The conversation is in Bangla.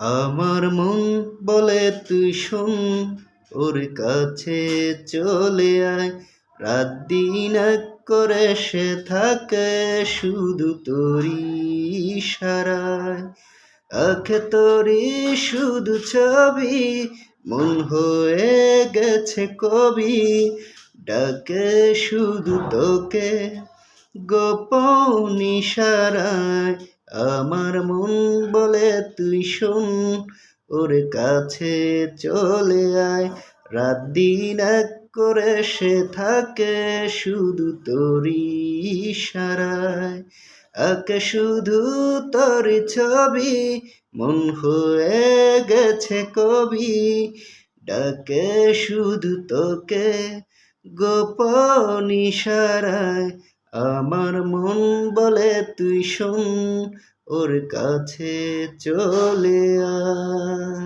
আমার মন বলে তুই শোন, ওর কাছে চলে আয়। রাত দিন এক করে সে থাকে শুধু তোরই ইশারায়। আঁখে তোরই শুধু ছবি, মন হয়ে গেছে কবি। ডাকে শুধু তোকে গোপন ইশারায়। আমার মন বলে তুই শোন, ওর কাছে চলে আয়। রাত দিন এক করে সে থাকে শুধু তোরই ইশারায়। আঁকে শুধু তোরই ছবি, মন হয়ে গেছে কবি। ডাকে শুধু তোকে গোপন ইশারায়। আমার মন বলে তুই শোন, ওর কাছে চলে আয়।